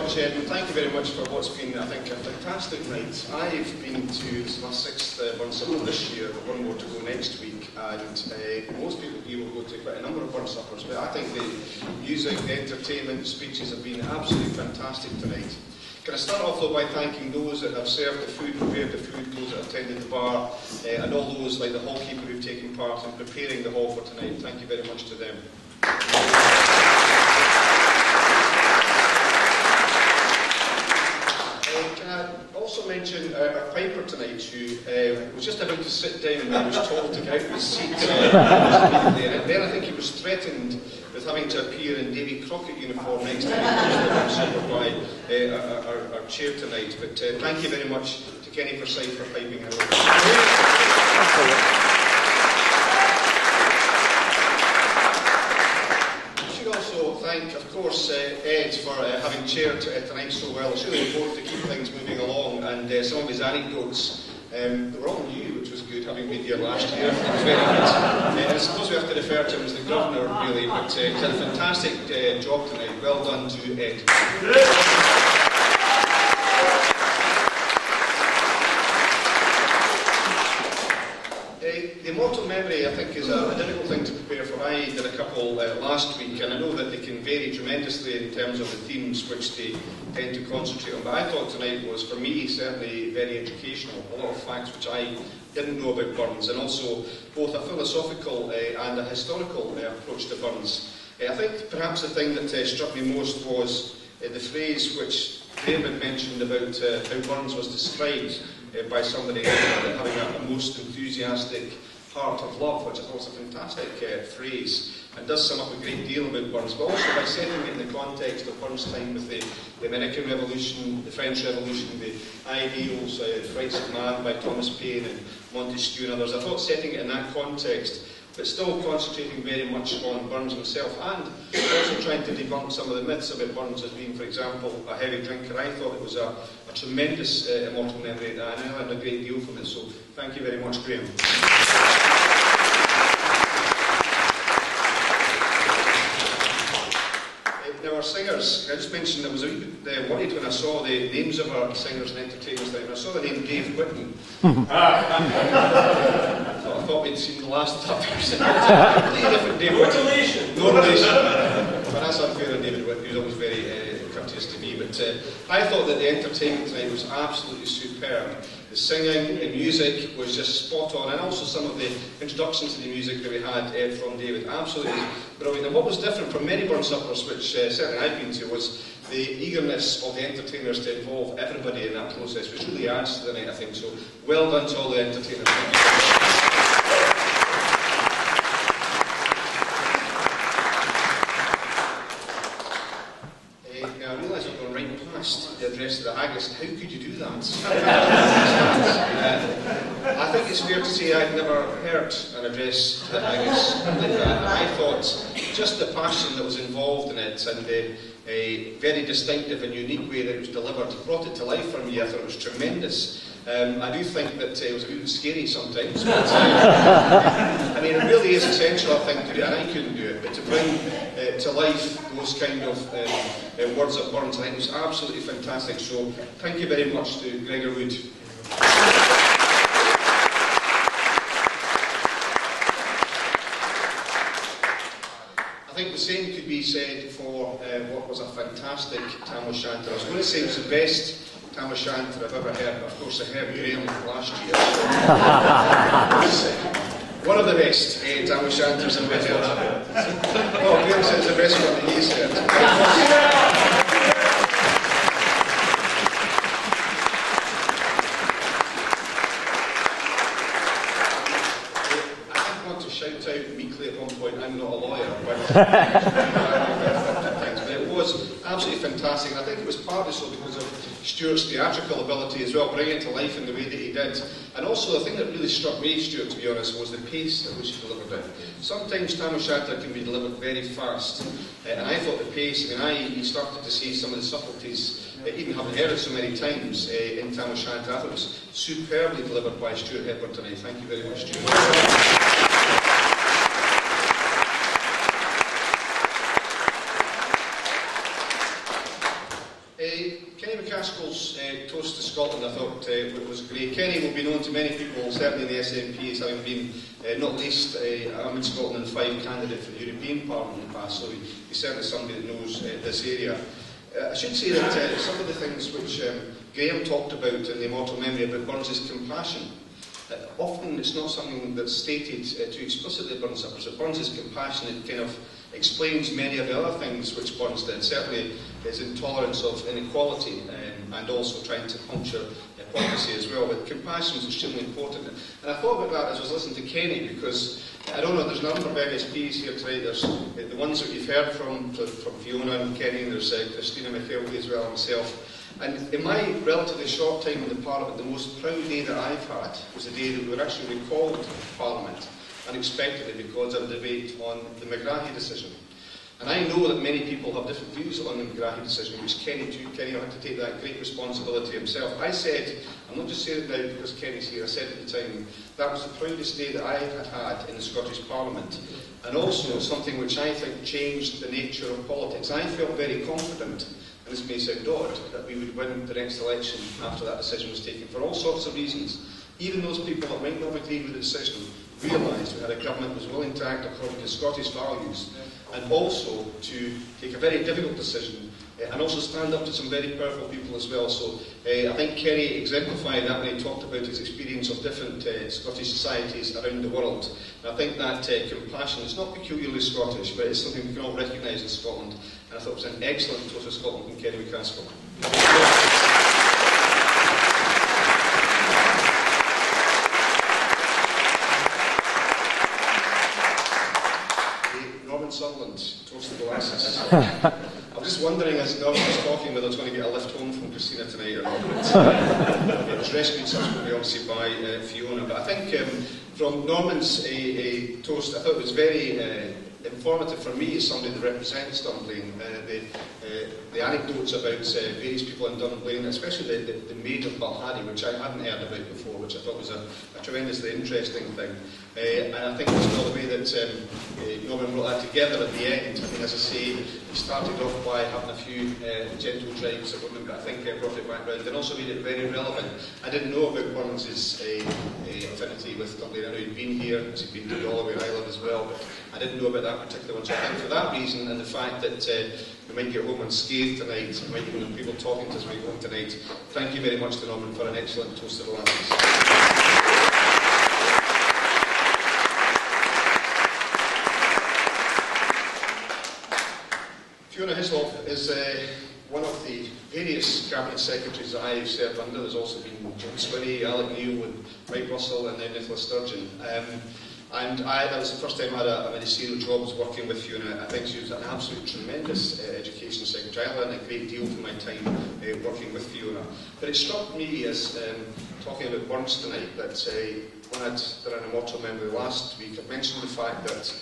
much, Ed, and thank you very much for what's been, I think, a fantastic night. I've been to my 6th Burns Supper this year, but one more to go next week, and most people here will go to quite a number of Burns Suppers, but I think the music, the entertainment, the speeches have been absolutely fantastic tonight. Can I start off though by thanking those that have served the food, prepared the food, those that attended the bar, and all those like the hallkeeper who've taken part in preparing the hall for tonight. Thank you very much to them. Can I also mention our piper tonight, who was just about to sit down and was told to get out of his seat and then I think he was threatened with having to appear in Davy Crockett uniform next to him by our chair tonight. But thank you very much to Kenny Forsyth for piping in. Thank, of course, Ed for having chaired tonight so well. It's really important to keep things moving along, and some of his anecdotes, they were all new, which was good, having been here last year. It was very good. I suppose we have to refer to him as the governor, really, but he's done a fantastic job tonight. Well done to Ed. The immortal memory, I think, is a difficult thing to prepare for. I did a couple last week, and I know that they can vary tremendously in terms of the themes which they tend to concentrate on. But I thought tonight was, for me, certainly very educational. A lot of facts which I didn't know about Burns, and also both a philosophical and a historical approach to Burns. I think perhaps the thing that struck me most was the phrase which Graham had mentioned about how Burns was described by somebody having a most enthusiastic heart of love, which I thought was a fantastic phrase, and does sum up a great deal about Burns, but also by setting it in the context of Burns' time with the American Revolution, the French Revolution, the ideals, the rights of man by Thomas Paine and Montesquieu and others. I thought setting it in that context, but still concentrating very much on Burns himself, and also trying to debunk some of the myths about Burns as being, for example, a heavy drinker. I thought it was a tremendous immortal memory, and I learned a great deal from it, so thank you very much, Graham. Now, our singers, I just mentioned I was a wee bit worried when I saw the names of our singers and entertainers there. When I saw the name Dave Whitten, I thought we'd seen the last of that person. No relation. No relation. But that's unfair on David Whitten, who's always very courteous to me. But I thought that the entertainment tonight was absolutely superb. The singing, the music was just spot on, and also some of the introductions to the music that we had from David. Absolutely brilliant. And what was different from many Burns Suppers, which certainly I've been to, was the eagerness of the entertainers to involve everybody in that process, which really adds to the night, I think. So well done to all the entertainers. Thank you very much. I realise I've gone right past the address to the Haggis. How could you do that? I think it's fair to say I'd never heard an address to the Haggis like that. And I thought just the passion that was involved in it and the very distinctive and unique way that it was delivered brought it to life for me. I thought it was tremendous. I do think that it was a bit scary sometimes, but I mean, it really is essential, I think, to do it, and I couldn't do it, but to bring to life those kind of words at Burns, I think it was absolutely fantastic. So thank you very much to Gregor Wood. I think the same could be said for what was a fantastic Tam O'Shanter. I was going to say it was the best Tam O'Shanter I've ever heard, but of course I heard Graham last year. So one of the best Tam O'Shanters I've ever heard. Oh, Graham says the best one that he's heard. I want to shout out meekly at one point, I'm not a lawyer, but it was absolutely fantastic, and I think it was partly so because of Stuart's theatrical ability as well, bringing it to life in the way that he did. And also the thing that really struck me, Stuart, to be honest, was the pace at which he delivered it. Sometimes Tam O'Shanter can be delivered very fast, and I thought the pace, you started to see some of the subtleties, even having heard it so many times in Tam O'Shanter. I thought it was superbly delivered by Stuart Hepburn tonight. Thank you very much, Stuart. McCaskill's toast to Scotland, I thought was great. Kenny will be known to many people, certainly in the SNP, as having been, not least, I'm in Scotland and 5 candidate for the European Parliament in the past, so he's certainly somebody that knows this area. I should say that some of the things which Graham talked about in the immortal memory about Burns' compassion, often it's not something that's stated too explicitly at Burns Supper. So Burns' compassion, it kind of explains many of the other things which Burns did. Certainly his intolerance of inequality and also trying to puncture hypocrisy as well. But compassion is extremely important. And I thought about that as I was listening to Kenny, because I don't know, there's a number of MSPs here today. There's the ones that you've heard from Fiona and Kenny, there's Christina McKelvey as well, and myself. And in my relatively short time in the Parliament, the most proud day that I've had was the day that we were actually recalled to Parliament unexpectedly because of a debate on the McGrahy decision. And I know that many people have different views on the McGrahy decision, which Kenny too. Kenny had to take that great responsibility himself. I said, I'm not just saying it now because Kenny's here, I said at the time, that was the proudest day that I had had in the Scottish Parliament. And also something which I think changed the nature of politics. I felt very confident, and this may sound odd, that we would win the next election after that decision was taken, for all sorts of reasons. Even those people that might not have agreed with the decision realised we had a government that was willing to act according to Scottish values, and also to take a very difficult decision, and also stand up to some very powerful people as well. So I think Kenny exemplified that when he talked about his experience of different Scottish societies around the world. And I think that compassion is not peculiarly Scottish, but it's something we can all recognise in Scotland. And I thought it was an excellent toast of Scotland from Kenny McCaskill. Sutherland, toast to glasses. I'm just wondering, as Norman was talking, whether I was going to get a lift home from Christina tonight or not. It was rescued subsequently, obviously, by Fiona. But I think from Norman's toast, I thought it was very informative for me as somebody that represents Dunblane. The anecdotes about various people in Dunblane, especially the maid of Balhaddy, which I hadn't heard about before, which I thought was a tremendously interesting thing. And I think as well the way that Norman brought that together at the end. I mean, as I say, he started off by having a few gentle drives at women, but I think brought it back round and also made it very relevant. I didn't know about Burns' affinity with Dunblane. I know he'd been here, he'd been to Galway where I live as well, but I didn't know about that particular one. So I think for that reason, and the fact that we might get home unscathed tonight, we might get people talking to us when we go home tonight, thank you very much to Norman for an excellent toast to the lasses. Fiona Hislop is one of the various cabinet secretaries that I have served under. There's also been John Swinney, Alec Neil, and Mike Russell, and then Nicola Sturgeon. And that was the first time I had a ministerial job, was working with Fiona. I think she was an absolutely tremendous education secretary. I learned a great deal from my time working with Fiona. But it struck me as talking about Burns tonight, that when I'd done an immortal memory last week, I mentioned the fact that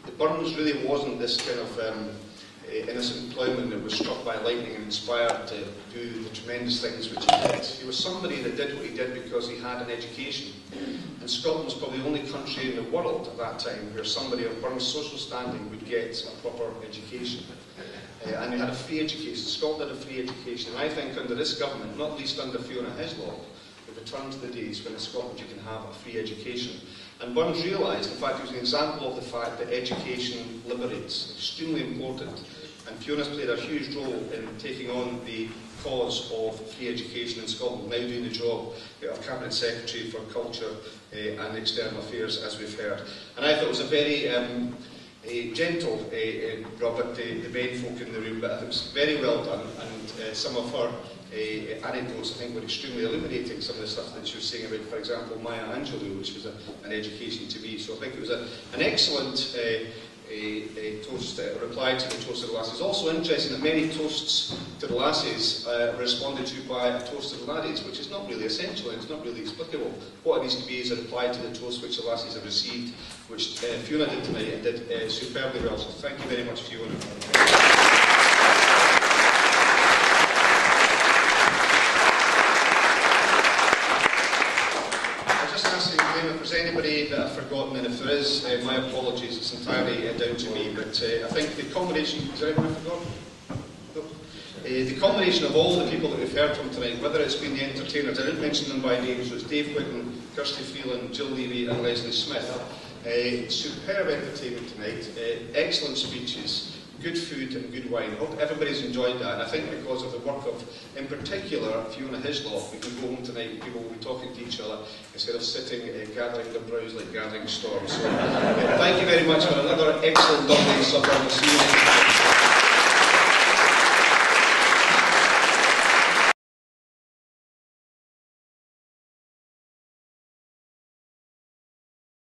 the Burns really wasn't this kind of innocent ploughman that was struck by lightning and inspired to do the tremendous things which he did. He was somebody that did what he did because he had an education. And Scotland was probably the only country in the world at that time where somebody of Burns' social standing would get a proper education. And he had a free education. Scotland had a free education. And I think under this government, not least under Fiona Hislop, we've returned to the days when in Scotland you can have a free education. And Burns realised, in fact, it was an example of the fact that education liberates. Extremely important. And Fiona's played a huge role in taking on the cause of free education in Scotland, now doing the job of Cabinet Secretary for Culture and External Affairs, as we've heard. And I thought it was a very gentle Robert, the men folk in the room, but it was very well done, and some of her anecdotes, I think, were extremely illuminating. Some of the stuff that she was saying about, for example, Maya Angelou, which was an education to me. So I think it was an excellent toast, reply to the toast of the lasses. Also interesting that many toasts to the lasses were responded to by a toast to the laddies, which is not really essential and it's not really explicable. What it needs to be is a reply to the toast which the lasses have received, which Fiona did tonight and did superbly well. So thank you very much, Fiona. If there's anybody that I've forgotten, and if there is, my apologies, it's entirely down to me, but I think the combination, is there anyone I've forgotten? No. The combination of all the people that we've heard from tonight, whether it's been the entertainers, I didn't mention them by name, so it's Dave Whitten, Kirsty Freeland, Jill Levy and Leslie Smith. Superb entertainment tonight, excellent speeches, good food and good wine. Hope everybody's enjoyed that, and I think because of the work of, in particular, Fiona Hislop, we can go home tonight and people will be talking to each other instead of sitting gathering their brows like gathering storms. So, thank you very much for another excellent Dunblane supper. We'll see you next time.